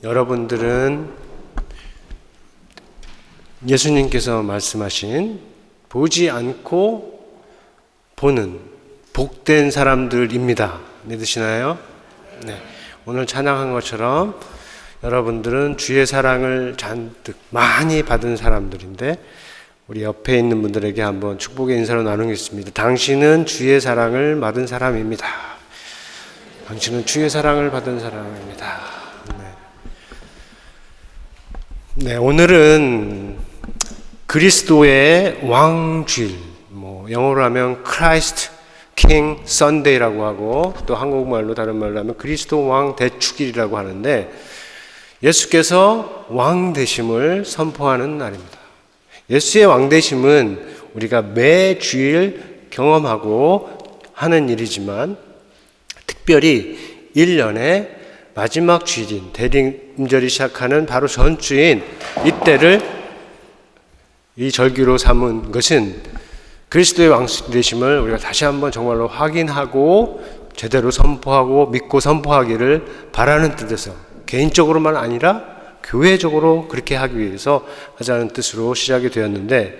여러분들은 예수님께서 말씀하신 보지 않고 보는 복된 사람들입니다. 믿으시나요? 네. 오늘 찬양한 것처럼 여러분들은 주의 사랑을 잔뜩 많이 받은 사람들인데 우리 옆에 있는 분들에게 한번 축복의 인사로 나누겠습니다. 당신은 주의 사랑을 받은 사람입니다. 당신은 주의 사랑을 받은 사람입니다. 네, 오늘은 그리스도의 왕주일, 영어로 하면 Christ King Sunday라고 하고 또 한국말로 다른 말로 하면 그리스도 왕 대축일이라고 하는데 예수께서 왕 되심을 선포하는 날입니다. 예수의 왕 되심은 우리가 매 주일 경험하고 하는 일이지만 특별히 1년의 마지막 주일인 대림절이 시작하는 바로 전주인 이때를 이 절기로 삼은 것은 그리스도의 왕 되심을 우리가 다시 한번 정말로 확인하고 제대로 선포하고 믿고 선포하기를 바라는 뜻에서 개인적으로만 아니라 교회적으로 그렇게 하기 위해서 하자는 뜻으로 시작이 되었는데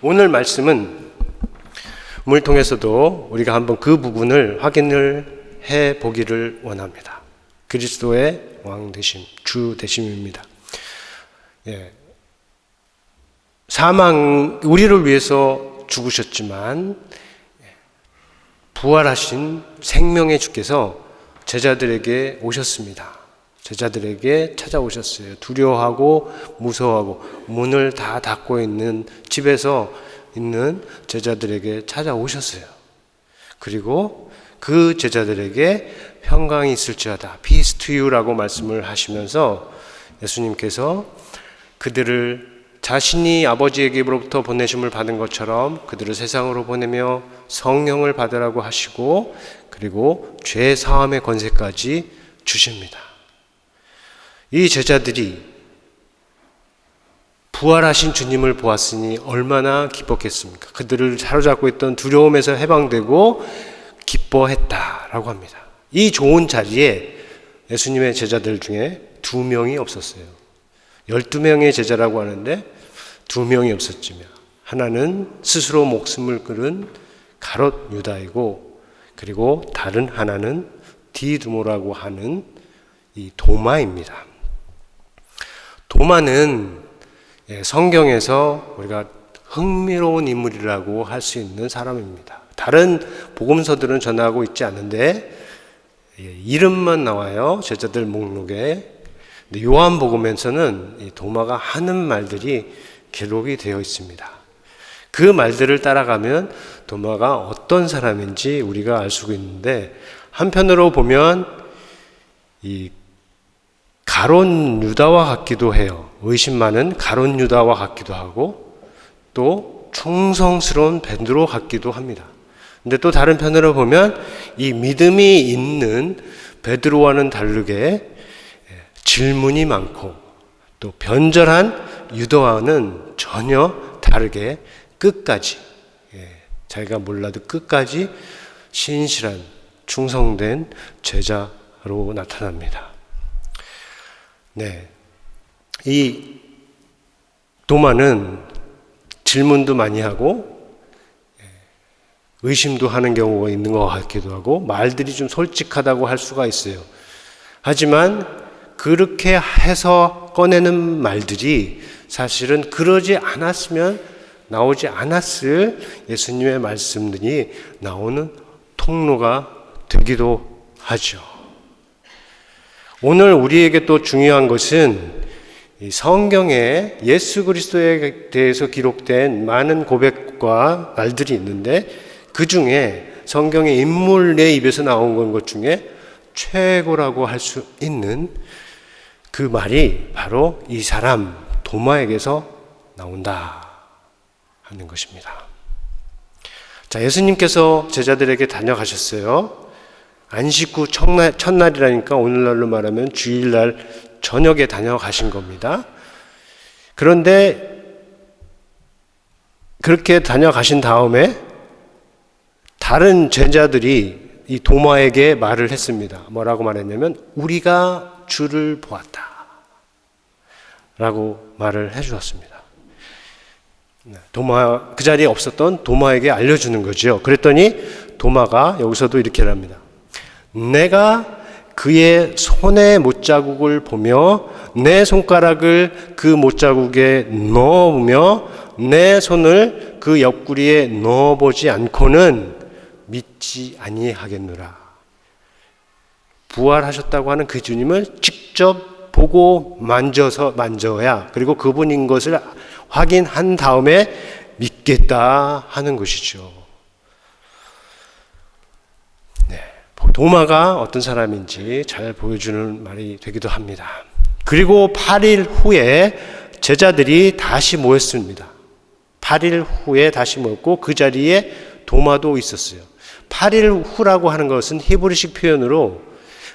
오늘 말씀은 을 통해서도 우리가 한번 그 부분을 확인을 해 보기를 원합니다. 그리스도의 왕 되심, 주 되심입니다. 우리를 위해서 죽으셨지만 부활하신 생명의 주께서 제자들에게 오셨습니다. 제자들에게 찾아오셨어요. 두려워하고 무서워하고 문을 다 닫고 있는 집에서 있는 제자들에게 찾아오셨어요. 그리고 그 제자들에게 평강이 있을지어다, Peace to you라고 말씀을 하시면서 예수님께서 그들을 자신이 아버지에게로부터 보내심을 받은 것처럼 그들을 세상으로 보내며 성령을 받으라고 하시고 그리고 죄 사함의 권세까지 주십니다. 이 제자들이 부활하신 주님을 보았으니 얼마나 기뻤겠습니까? 그들을 사로잡고 있던 두려움에서 해방되고 기뻐했다라고 합니다. 이 좋은 자리에 예수님의 제자들 중에 2명이 없었어요. 12명의 제자라고 하는데 2명이 없었지만 하나는 스스로 목숨을 끊은 가롯 유다이고 그리고 다른 하나는 디두모라고 하는 이 도마입니다. 도마는 성경에서 우리가 흥미로운 인물이라고 할 수 있는 사람입니다. 다른 복음서들은 전하고 있지 않은데 이름만 나와요. 제자들 목록에. 요한복음에서는 이 도마가 하는 말들이 기록이 되어 있습니다. 그 말들을 따라가면 도마가 어떤 사람인지 우리가 알 수 있는데 한편으로 보면 이 가롯 유다와 같기도 해요. 의심 많은 가롯 유다와 같기도 하고 또 충성스러운 베드로 같기도 합니다. 근데 또 다른 편으로 보면 이 믿음이 있는 베드로와는 다르게 질문이 많고 또 변절한 유다와는 전혀 다르게 끝까지 자기가 몰라도 끝까지 신실한 충성된 제자로 나타납니다. 이 도마는 질문도 많이 하고 의심도 하는 경우가 있는 것 같기도 하고 말들이 좀 솔직하다고 할 수가 있어요. 하지만 그렇게 해서 꺼내는 말들이 사실은 그러지 않았으면 나오지 않았을 예수님의 말씀들이 나오는 통로가 되기도 하죠. 오늘 우리에게 또 중요한 것은 이 성경에 예수 그리스도에 대해서 기록된 많은 고백과 말들이 있는데 그 중에 성경의 인물의 입에서 나온 것 중에 최고라고 할 수 있는 그 말이 바로 이 사람 도마에게서 나온다 하는 것입니다. 자, 예수님께서 제자들에게 다녀가셨어요. 안식 후 첫날이라니까 오늘날로 말하면 주일날 저녁에 다녀가신 겁니다. 그런데 그렇게 다녀가신 다음에 다른 제자들이 이 도마에게 말을 했습니다. 뭐라고 말했냐면 우리가 주를 보았다 라고 말을 해주었습니다. 도마, 그 자리에 없었던 도마에게 알려주는 거죠. 그랬더니 도마가 여기서도 이렇게 합니다. 내가 그의 손의 못자국을 보며 내 손가락을 그 못자국에 넣으며 내 손을 그 옆구리에 넣어보지 않고는 믿지 아니하겠노라. 부활하셨다고 하는 그 주님을 직접 보고 만져야, 그리고 그분인 것을 확인한 다음에 믿겠다 하는 것이죠. 네, 도마가 어떤 사람인지 잘 보여주는 말이 되기도 합니다. 그리고 8일 후에 제자들이 다시 모였습니다. 8일 후에 다시 모였고 그 자리에 도마도 있었어요. 8일 후라고 하는 것은 히브리식 표현으로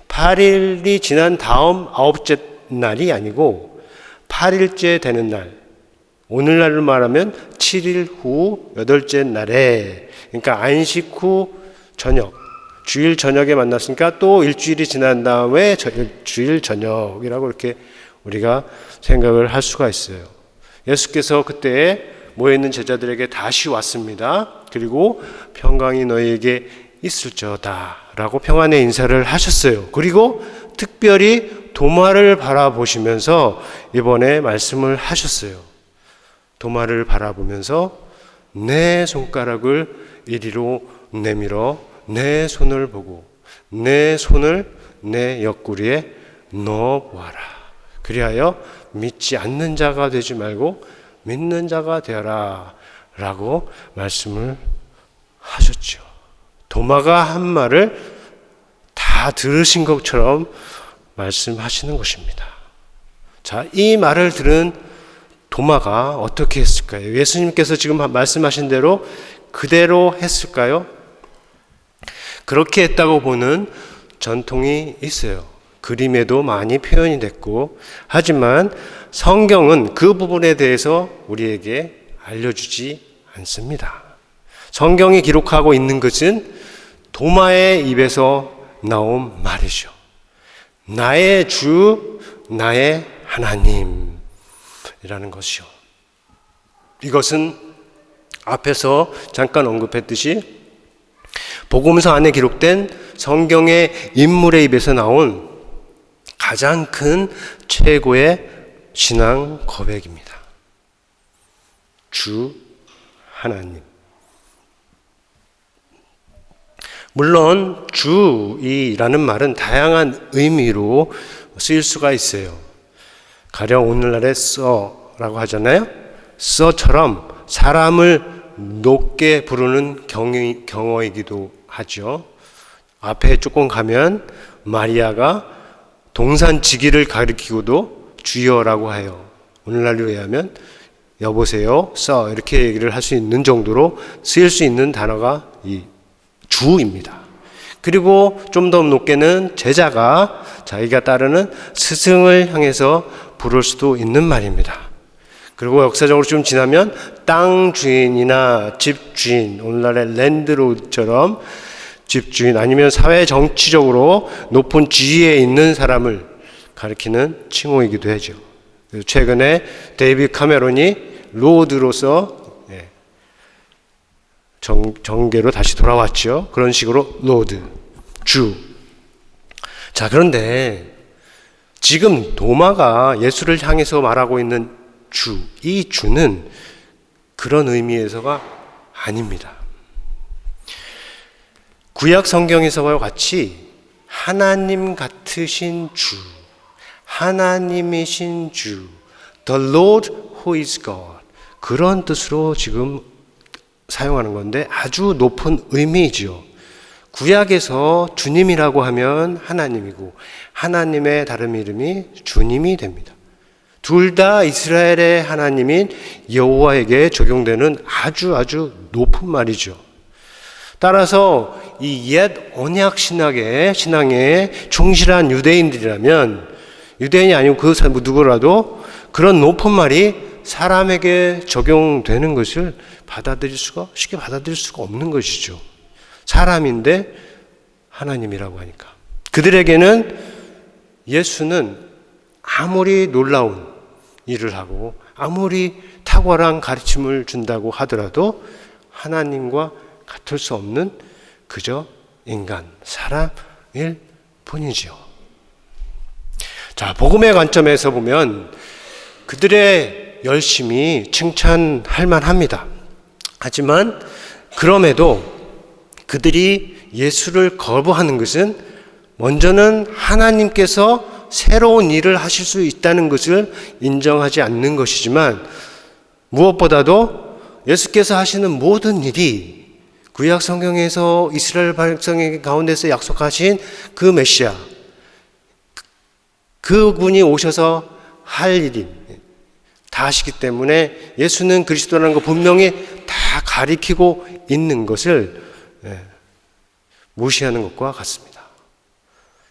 8일이 지난 다음 9째 날이 아니고 8일째 되는 날, 오늘날로 말하면 7일 후 8째 날에, 그러니까 안식 후 저녁, 주일 저녁에 만났으니까 또 일주일이 지난 다음에 주일 저녁이라고 이렇게 우리가 생각을 할 수가 있어요. 예수께서 그때 모여있는 제자들에게 다시 왔습니다. 그리고 평강이 너희에게 있을지어다 라고 평안의 인사를 하셨어요. 그리고 특별히 도마를 바라보시면서 이번에 말씀을 하셨어요. 도마를 바라보면서 내 손가락을 이리로 내밀어 내 손을 보고 내 손을 내 옆구리에 넣어보아라. 그리하여 믿지 않는 자가 되지 말고 믿는 자가 되어라 라고 말씀을 하셨죠. 도마가 한 말을 다 들으신 것처럼 말씀하시는 것입니다. 자, 이 말을 들은 도마가 어떻게 했을까요? 예수님께서 지금 말씀하신 대로 그대로 했을까요? 그렇게 했다고 보는 전통이 있어요. 그림에도 많이 표현이 됐고, 하지만 성경은 그 부분에 대해서 우리에게 알려주지 않습니다. 성경이 기록하고 있는 것은 도마의 입에서 나온 말이죠. 나의 주, 나의 하나님이라는 것이요. 이것은 앞에서 잠깐 언급했듯이 복음서 안에 기록된 성경의 인물의 입에서 나온 가장 큰 최고의 신앙 고백입니다. 주 하나님. 물론 주이라는 말은 다양한 의미로 쓰일 수가 있어요. 가령 오늘날의 써라고 하잖아요. 써처럼 사람을 높게 부르는 경어이기도 하죠. 앞에 조금 가면 마리아가 동산지기를 가리키고도 주여라고 해요. 오늘날로 의하면 여보세요, 써 이렇게 얘기를 할 수 있는 정도로 쓰일 수 있는 단어가 이 주입니다. 그리고 좀 더 높게는 제자가 자기가 따르는 스승을 향해서 부를 수도 있는 말입니다. 그리고 역사적으로 좀 지나면 땅 주인이나 집 주인, 오늘날의 랜드로드처럼 집 주인, 아니면 사회 정치적으로 높은 지위에 있는 사람을 가리키는 칭호이기도 하죠. 최근에 데이비드 카메론이 로드로서 정계로 다시 돌아왔죠. 그런 식으로 로드, 주. 자, 그런데 지금 도마가 예수를 향해서 말하고 있는 주, 이 주는 그런 의미에서가 아닙니다. 구약 성경에서와 같이 하나님 같으신 주, 하나님이신 주, The Lord who is God, 그런 뜻으로 지금 사용하는 건데 아주 높은 의미이지요. 구약에서 주님이라고 하면 하나님이고 하나님의 다른 이름이 주님이 됩니다. 둘 다 이스라엘의 하나님인 여호와에게 적용되는 아주 높은 말이죠. 따라서 이 옛 언약 신앙에 충실한 유대인들이라면, 유대인이 아니고 그 누구라도 그런 높은 말이 사람에게 적용되는 것을 쉽게 받아들일 수가 없는 것이죠. 사람인데 하나님이라고 하니까. 그들에게는 예수는 아무리 놀라운 일을 하고 아무리 탁월한 가르침을 준다고 하더라도 하나님과 같을 수 없는 그저 인간, 사람일 뿐이지요. 자, 복음의 관점에서 보면 그들의 열심이 칭찬할 만합니다. 하지만 그럼에도 그들이 예수를 거부하는 것은 먼저는 하나님께서 새로운 일을 하실 수 있다는 것을 인정하지 않는 것이지만 무엇보다도 예수께서 하시는 모든 일이 구약 성경에서 이스라엘 백성 가운데서 약속하신 그 메시아, 그분이 오셔서 할 일이 다 하시기 때문에 예수는 그리스도라는 거 분명히 다 가리키고 있는 것을 무시하는 것과 같습니다.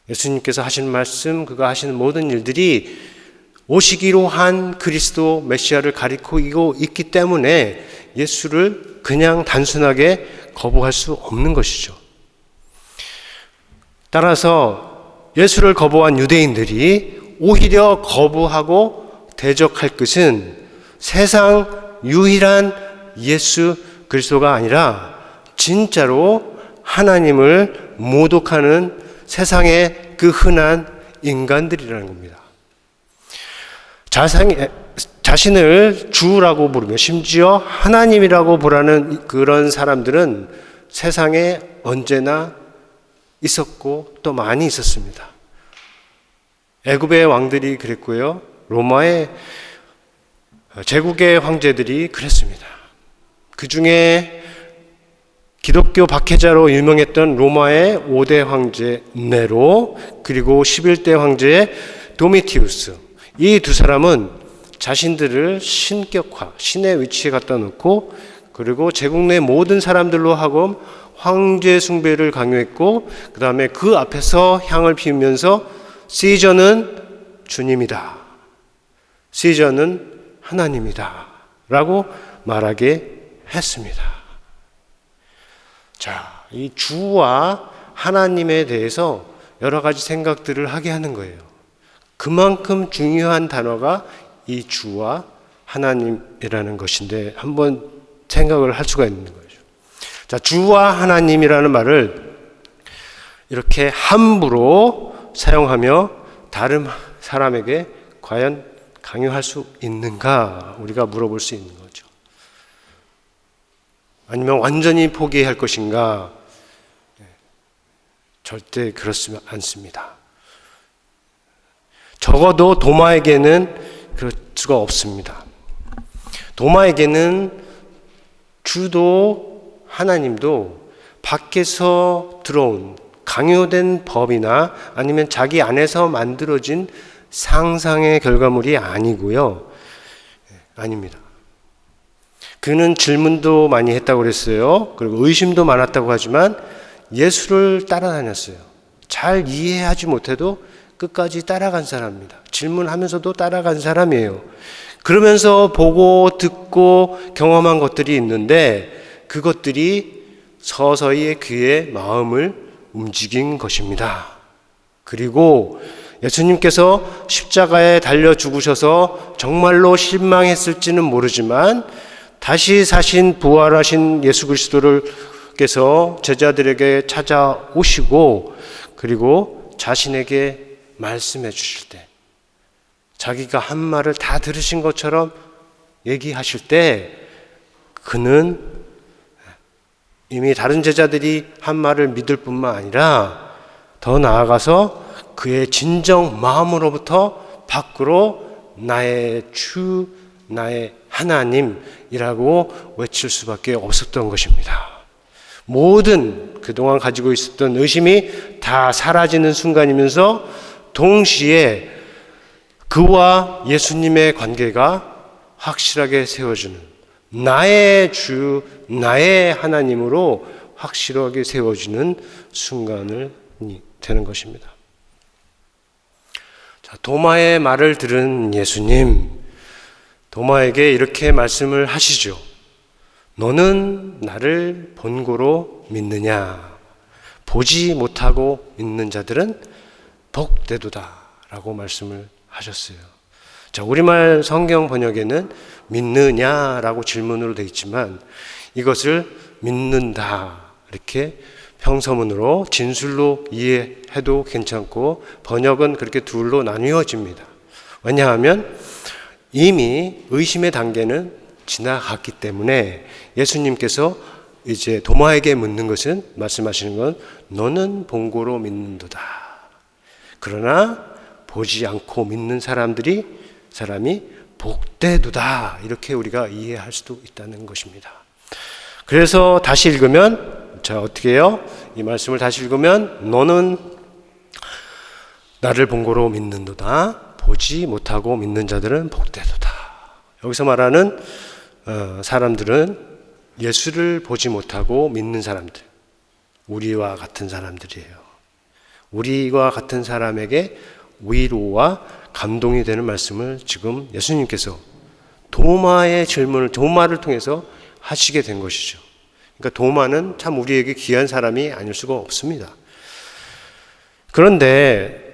예수님께서 하신 말씀, 그가 하시는 모든 일들이 오시기로 한 그리스도 메시아를 가리키고 있기 때문에 예수를 그냥 단순하게 거부할 수 없는 것이죠. 따라서 예수를 거부한 유대인들이 오히려 거부하고 대적할 것은 세상 유일한 예수 그리스도가 아니라 진짜로 하나님을 모독하는 세상의 그 흔한 인간들이라는 겁니다. 자신을 주라고 부르며 심지어 하나님이라고 부르는 그런 사람들은 세상에 언제나 있었고 또 많이 있었습니다. 애굽의 왕들이 그랬고요. 로마의 제국의 황제들이 그랬습니다. 그 중에 기독교 박해자로 유명했던 로마의 5대 황제 네로, 그리고 11대 황제 도미티우스, 이 두 사람은 자신들을 신격화, 신의 위치에 갖다 놓고 그리고 제국 내 모든 사람들로 하금 황제 숭배를 강요했고 그 다음에 그 앞에서 향을 피우면서 시저는 주님이다, 시저는 하나님이다 라고 말하게 했습니다. 자, 이 주와 하나님에 대해서 여러 가지 생각들을 하게 하는 거예요. 그만큼 중요한 단어가 이 주와 하나님이라는 것인데 한번 생각을 할 수가 있는 거죠. 자, 주와 하나님이라는 말을 이렇게 함부로 사용하며 다른 사람에게 과연 강요할 수 있는가 우리가 물어볼 수 있는 거죠. 아니면 완전히 포기할 것인가? 절대 그렇지 않습니다. 적어도 도마에게는 그럴 수가 없습니다. 도마에게는 주도 하나님도 밖에서 들어온 강요된 법이나 아니면 자기 안에서 만들어진 상상의 결과물이 아니고요. 아닙니다. 그는 질문도 많이 했다고 그랬어요. 그리고 의심도 많았다고 하지만 예수를 따라다녔어요. 잘 이해하지 못해도 끝까지 따라간 사람입니다. 질문하면서도 따라간 사람이에요. 그러면서 보고 듣고 경험한 것들이 있는데 그것들이 서서히 그의 마음을 움직인 것입니다. 그리고 예수님께서 십자가에 달려 죽으셔서 정말로 실망했을지는 모르지만 다시 사신 부활하신 예수 그리스도께서 제자들에게 찾아오시고 그리고 자신에게 말씀해 주실 때 자기가 한 말을 다 들으신 것처럼 얘기하실 때 그는 이미 다른 제자들이 한 말을 믿을 뿐만 아니라 더 나아가서 그의 진정 마음으로부터 밖으로 나의 주, 나의 하나님이라고 외칠 수밖에 없었던 것입니다. 모든 그동안 가지고 있었던 의심이 다 사라지는 순간이면서 동시에 그와 예수님의 관계가 확실하게 세워주는 나의 주, 나의 하나님으로 확실하게 세워지는 순간이 되는 것입니다. 자, 도마의 말을 들은 예수님, 도마에게 이렇게 말씀을 하시죠. 너는 나를 본고로 믿느냐? 보지 못하고 믿는 자들은 복되도다 라고 말씀을 하셨어요. 자, 우리말 성경 번역에는 믿느냐라고 질문으로 되어 있지만 이것을 믿는다 이렇게 평서문으로 진술로 이해해도 괜찮고 번역은 그렇게 둘로 나뉘어집니다. 왜냐하면 이미 의심의 단계는 지나갔기 때문에 예수님께서 이제 도마에게 묻는 것은 말씀하시는 건 너는 본고로 믿는도다. 그러나 보지 않고 믿는 사람이 복되도다. 이렇게 우리가 이해할 수도 있다는 것입니다. 그래서 다시 읽으면 자 어떻게 해요? 이 말씀을 다시 읽으면 너는 나를 본고로 믿는도다. 보지 못하고 믿는 자들은 복되도다. 여기서 말하는 사람들은 예수를 보지 못하고 믿는 사람들, 우리와 같은 사람들이에요. 우리와 같은 사람에게 위로와 감동이 되는 말씀을 지금 예수님께서 도마의 질문을 도마를 통해서 하시게 된 것이죠. 그러니까 도마는 참 우리에게 귀한 사람이 아닐 수가 없습니다. 그런데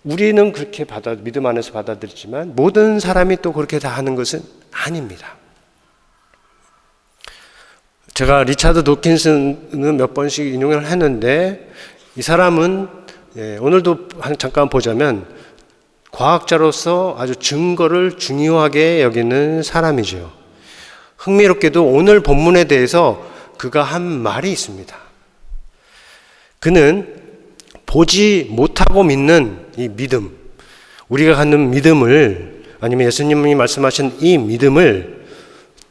우리는 그렇게 믿음 안에서 받아들이지만 모든 사람이 또 그렇게 다 하는 것은 아닙니다. 제가 리차드 도킨슨은 몇 번씩 인용을 했는데 이 사람은 오늘도 잠깐 보자면 과학자로서 아주 증거를 중요하게 여기는 사람이죠. 흥미롭게도 오늘 본문에 대해서 그가 한 말이 있습니다. 그는 보지 못하고 믿는 이 믿음, 우리가 갖는 믿음을 아니면 예수님이 말씀하신 이 믿음을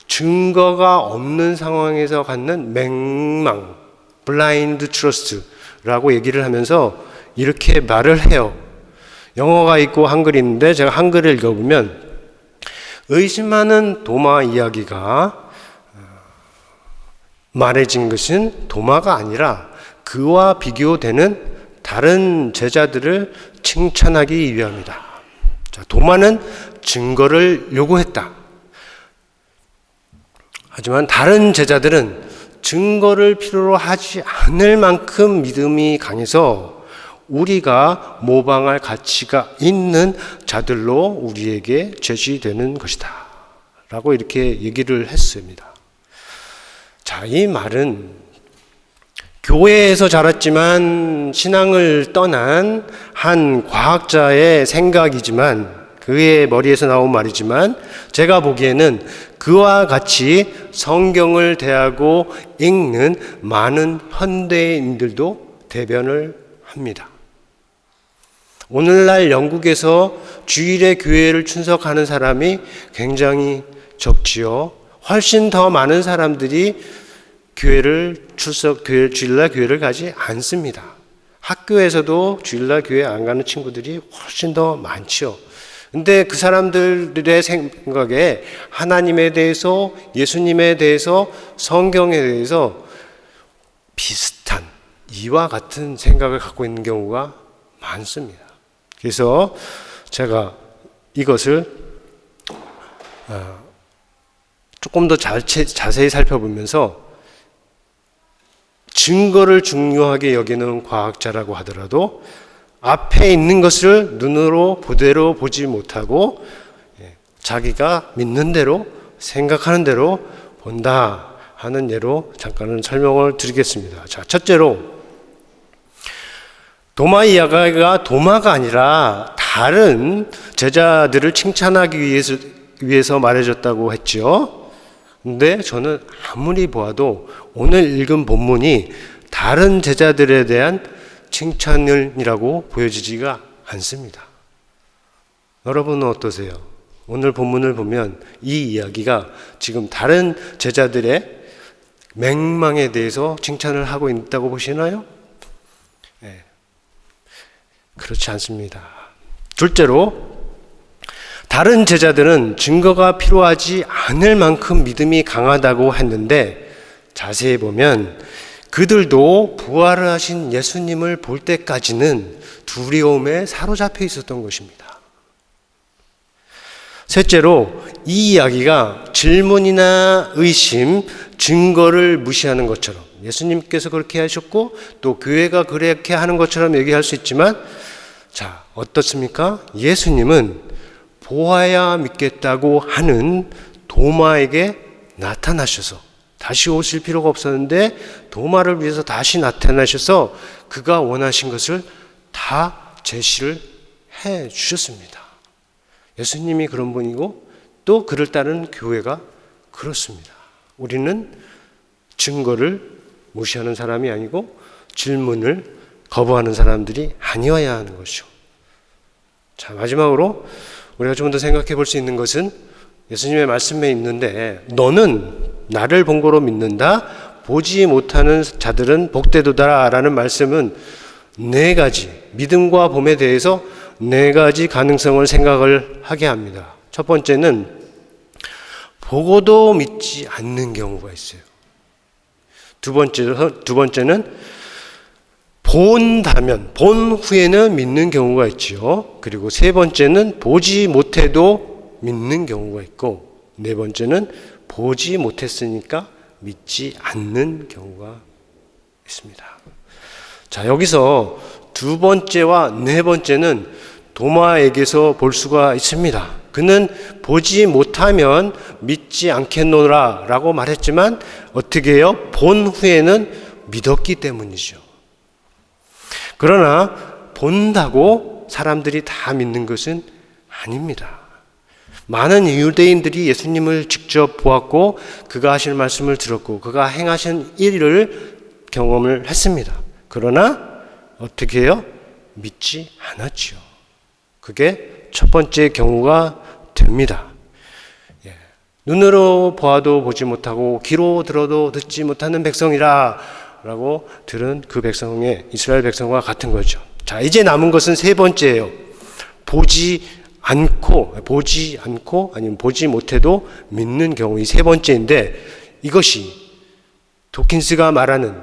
증거가 없는 상황에서 갖는 맹망, 블라인드 트러스트라고 얘기를 하면서 이렇게 말을 해요. 영어가 있고 한글이 있는데 제가 한글을 읽어보면 의심하는 도마 이야기가 말해진 것은 도마가 아니라 그와 비교되는 다른 제자들을 칭찬하기 위함이다. 자, 도마는 증거를 요구했다. 하지만 다른 제자들은 증거를 필요로 하지 않을 만큼 믿음이 강해서 우리가 모방할 가치가 있는 자들로 우리에게 제시되는 것이다. 라고 이렇게 얘기를 했습니다. 자, 이 말은 교회에서 자랐지만 신앙을 떠난 한 과학자의 생각이지만 그의 머리에서 나온 말이지만 제가 보기에는 그와 같이 성경을 대하고 읽는 많은 현대인들도 대변을 합니다. 오늘날 영국에서 주일에 교회를 출석하는 사람이 굉장히 적지요. 훨씬 더 많은 사람들이 주일날 교회를 가지 않습니다. 학교에서도 주일날 교회 안 가는 친구들이 훨씬 더 많죠. 근데 그 사람들의 생각에 하나님에 대해서, 예수님에 대해서, 성경에 대해서 비슷한 이와 같은 생각을 갖고 있는 경우가 많습니다. 그래서 제가 이것을 조금 더 자세히 살펴보면서 증거를 중요하게 여기는 과학자라고 하더라도 앞에 있는 것을 눈으로 그대로 보지 못하고 자기가 믿는 대로 생각하는 대로 본다 하는 예로 잠깐은 설명을 드리겠습니다. 자, 첫째로 도마 이야기가 도마가 아니라 다른 제자들을 칭찬하기 위해서 말해줬다고 했죠. 근데 저는 아무리 보아도 오늘 읽은 본문이 다른 제자들에 대한 칭찬이라고 보여지지가 않습니다. 여러분은 어떠세요? 오늘 본문을 보면 이 이야기가 지금 다른 제자들의 맹망에 대해서 칭찬을 하고 있다고 보시나요? 네. 그렇지 않습니다. 둘째로 다른 제자들은 증거가 필요하지 않을 만큼 믿음이 강하다고 했는데 자세히 보면 그들도 부활을 하신 예수님을 볼 때까지는 두려움에 사로잡혀 있었던 것입니다. 셋째로 이 이야기가 질문이나 의심, 증거를 무시하는 것처럼 예수님께서 그렇게 하셨고 또 교회가 그렇게 하는 것처럼 얘기할 수 있지만 자, 어떻습니까? 예수님은 보아야 믿겠다고 하는 도마에게 나타나셔서, 다시 오실 필요가 없었는데 도마를 위해서 다시 나타나셔서 그가 원하신 것을 다 제시를 해 주셨습니다. 예수님이 그런 분이고 또 그를 따르는 교회가 그렇습니다. 우리는 증거를 무시하는 사람이 아니고 질문을 거부하는 사람들이 아니어야 하는 것이죠. 자, 마지막으로 우리가 좀 더 생각해 볼 수 있는 것은 예수님의 말씀에 있는데, 너는 나를 본고로 믿는다, 보지 못하는 자들은 복되도다 라는 말씀은 네 가지, 믿음과 봄에 대해서 네 가지 가능성을 생각을 하게 합니다. 첫 번째는 보고도 믿지 않는 경우가 있어요. 두 번째는 본다면, 본 후에는 믿는 경우가 있지요. 그리고 세 번째는 보지 못해도 믿는 경우가 있고, 네 번째는 보지 못했으니까 믿지 않는 경우가 있습니다. 자, 여기서 두 번째와 네 번째는 도마에게서 볼 수가 있습니다. 그는 보지 못하면 믿지 않겠노라 라고 말했지만 어떻게 해요? 본 후에는 믿었기 때문이죠. 그러나 본다고 사람들이 다 믿는 것은 아닙니다. 많은 유대인들이 예수님을 직접 보았고 그가 하실 말씀을 들었고 그가 행하신 일을 경험을 했습니다. 그러나 어떻게 해요? 믿지 않았죠. 그게 첫 번째 경우가 됩니다. 눈으로 보아도 보지 못하고 귀로 들어도 듣지 못하는 백성이라 라고 들은 그 백성의, 이스라엘 백성과 같은 거죠. 자, 이제 남은 것은 세 번째예요. 보지 않고 아니면 보지 못해도 믿는 경우, 이 세 번째인데, 이것이 도킨스가 말하는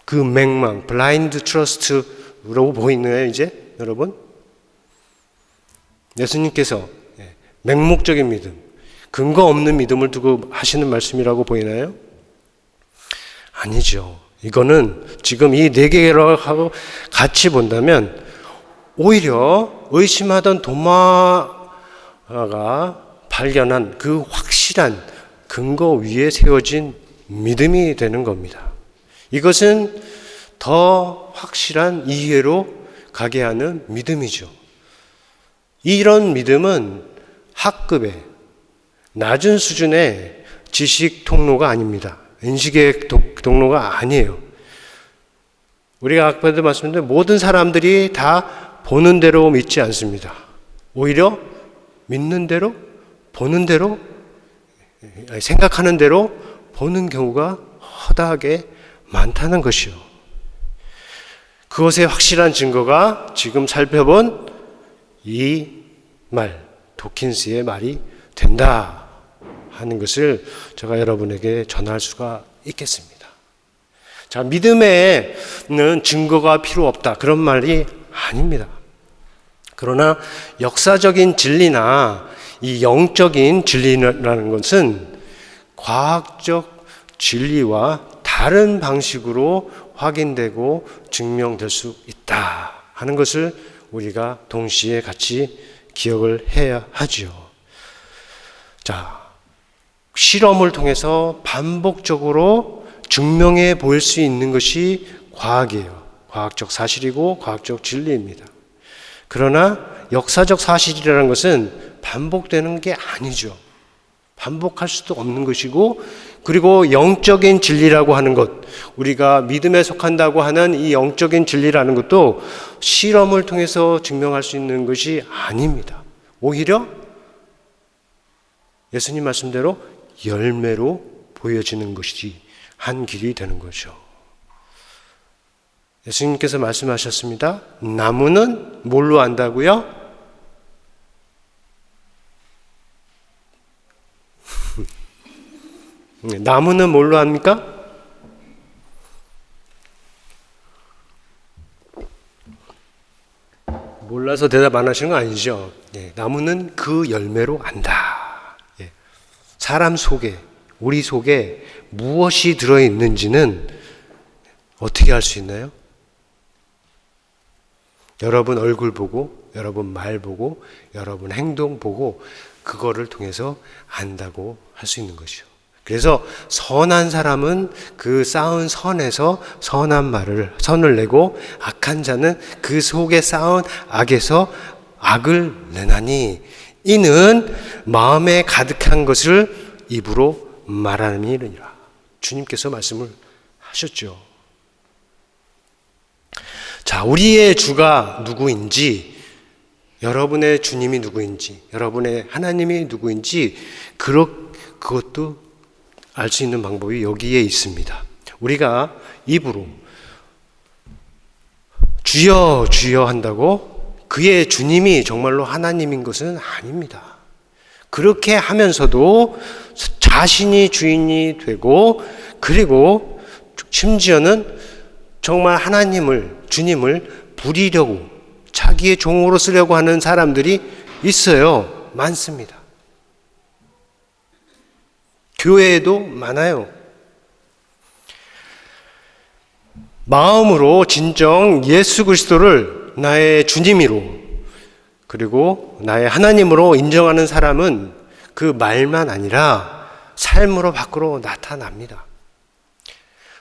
그 맹망, 블라인드 트러스트라고 보이네요. 이제 여러분, 예수님께서 맹목적인 믿음, 근거 없는 믿음을 두고 하시는 말씀이라고 보이나요? 아니죠. 이거는 지금 이 네 개하고 같이 본다면 오히려 의심하던 도마가 발견한 그 확실한 근거 위에 세워진 믿음이 되는 겁니다. 이것은 더 확실한 이해로 가게 하는 믿음이죠. 이런 믿음은 학급의 낮은 수준의 지식 통로가 아닙니다. 인식의 통로가 아니에요. 우리가 아까도 말씀드린 모든 사람들이 다 보는 대로 믿지 않습니다. 오히려 믿는 대로, 보는 대로, 생각하는 대로 보는 경우가 허다하게 많다는 것이요. 그것의 확실한 증거가 지금 살펴본 이 말, 도킨스의 말이 된다 하는 것을 제가 여러분에게 전할 수가 있겠습니다. 자, 믿음에는 증거가 필요 없다, 그런 말이 아닙니다. 그러나 역사적인 진리나 이 영적인 진리라는 것은 과학적 진리와 다른 방식으로 확인되고 증명될 수 있다 하는 것을 우리가 동시에 같이 기억을 해야 하죠. 자, 실험을 통해서 반복적으로 증명해 보일 수 있는 것이 과학이에요. 과학적 사실이고 과학적 진리입니다. 그러나 역사적 사실이라는 것은 반복되는 게 아니죠. 반복할 수도 없는 것이고, 그리고 영적인 진리라고 하는 것, 우리가 믿음에 속한다고 하는 이 영적인 진리라는 것도 실험을 통해서 증명할 수 있는 것이 아닙니다. 오히려 예수님 말씀대로 열매로 보여지는 것이 한 길이 되는 거죠. 예수님께서 말씀하셨습니다. 나무는 뭘로 안다고요? 나무는 뭘로 합니까? 몰라서 대답 안 하시는 거 아니죠? 나무는 그 열매로 안다. 사람 속에, 우리 속에 무엇이 들어있는지는 어떻게 알 수 있나요? 여러분 얼굴 보고 여러분 말 보고, 여러분 행동 보고, 그거를 통해서 안다고 할 수 있는 것이요. 그래서 선한 사람은 그 쌓은 선에서 선을 내고, 악한 자는 그 속에 쌓은 악에서 악을 내나니, 이는 마음에 가득한 것을 입으로 말함이니라. 주님께서 말씀을 하셨죠. 자, 우리의 주가 누구인지, 여러분의 주님이 누구인지, 여러분의 하나님이 누구인지, 그것도 알 수 있는 방법이 여기에 있습니다. 우리가 입으로 주여 주여 한다고 그의 주님이 정말로 하나님인 것은 아닙니다. 그렇게 하면서도 자신이 주인이 되고, 그리고 심지어는 정말 주님을 부리려고, 자기의 종으로 쓰려고 하는 사람들이 있어요. 많습니다. 교회에도 많아요. 마음으로 진정 예수 그리스도를 나의 주님으로, 그리고 나의 하나님으로 인정하는 사람은 그 말만 아니라 삶으로 밖으로 나타납니다.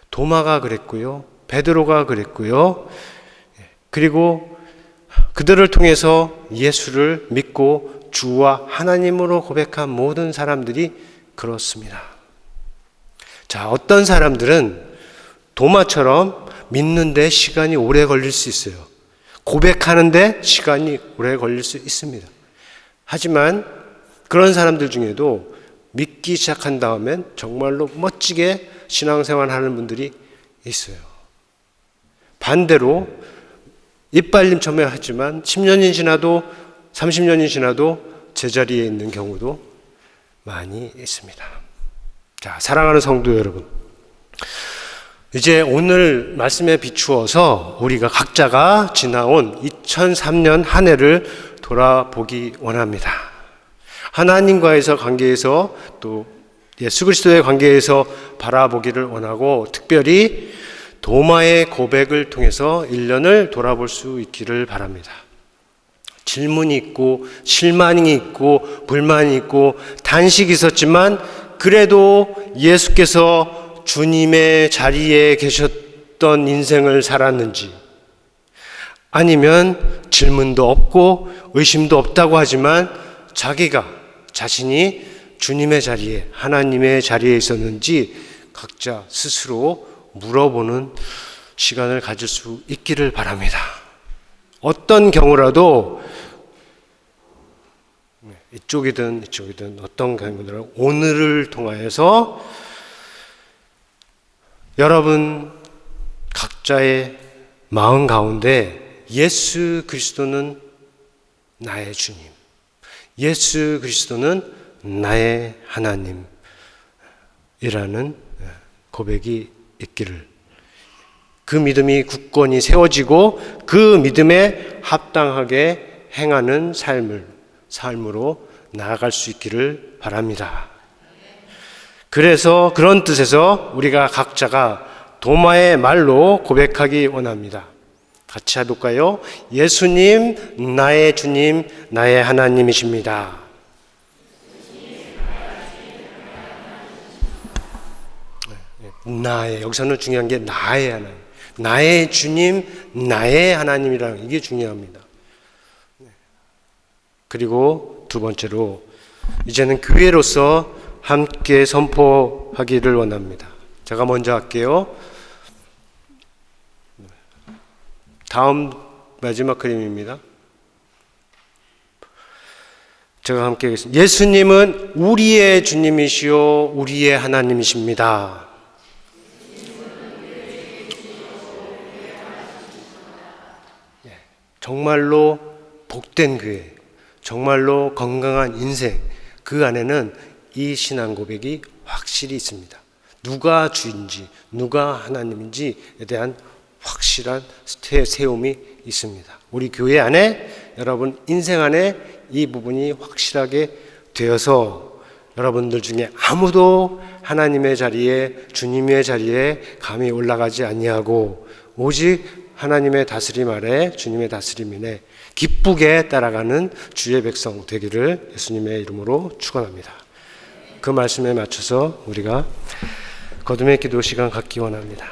도마가 그랬고요. 베드로가 그랬고요. 그리고 그들을 통해서 예수를 믿고 주와 하나님으로 고백한 모든 사람들이 그렇습니다. 자, 어떤 사람들은 도마처럼 믿는데 시간이 오래 걸릴 수 있어요. 고백하는데 시간이 오래 걸릴 수 있습니다. 하지만 그런 사람들 중에도 믿기 시작한 다음엔 정말로 멋지게 신앙생활 하는 분들이 있어요. 반대로 이빨림 처음에 하지만 10년이 지나도 30년이 지나도 제자리에 있는 경우도 많이 있습니다. 자, 사랑하는 성도 여러분, 이제 오늘 말씀에 비추어서 우리가 각자가 지나온 2003년 한 해를 돌아보기 원합니다. 하나님과의 관계에서, 또 예수 그리스도의 관계에서 바라보기를 원하고, 특별히 도마의 고백을 통해서 1년을 돌아볼 수 있기를 바랍니다. 질문이 있고, 실망이 있고, 불만이 있고, 단식이 있었지만 그래도 예수께서 주님의 자리에 계셨던 인생을 살았는지, 아니면 질문도 없고 의심도 없다고 하지만 자신이 주님의 자리에, 하나님의 자리에 있었는지 각자 스스로 물어보는 시간을 가질 수 있기를 바랍니다. 어떤 경우라도, 이쪽이든 어떤 경우라도 오늘을 통하여서 여러분 각자의 마음 가운데 예수 그리스도는 나의 주님, 예수 그리스도는 나의 하나님이라는 고백이 있기를, 그 믿음이 굳건히 세워지고 그 믿음에 합당하게 행하는 삶으로 나아갈 수 있기를 바랍니다. 그래서 그런 뜻에서 우리가 각자가 도마의 말로 고백하기 원합니다. 같이 해볼까요? 예수님, 나의 주님, 나의 하나님이십니다. 여기서는 중요한 게 나의 하나님, 나의 주님, 나의 하나님이라는, 이게 중요합니다. 그리고 두 번째로, 이제는 교회로서 함께 선포하기를 원합니다. 제가 먼저 할게요. 다음 마지막 그림입니다. 제가 함께 하겠습니다. 예수님은 우리의 주님이시요 우리의 하나님이십니다. 정말로 복된 교회, 정말로 건강한 인생, 그 안에는 이 신앙 고백이 확실히 있습니다. 누가 주인지, 누가 하나님인지에 대한 확실한 세움이 있습니다. 우리 교회 안에, 여러분 인생 안에 이 부분이 확실하게 되어서 여러분들 중에 아무도 하나님의 자리에, 주님의 자리에 감히 올라가지 아니하고 오직 하나님의 다스림 아래 주님의 다스림이네 기쁘게 따라가는 주의 백성 되기를 예수님의 이름으로 축원합니다. 그 말씀에 맞춰서 우리가 거듭의 기도 시간 갖기 원합니다.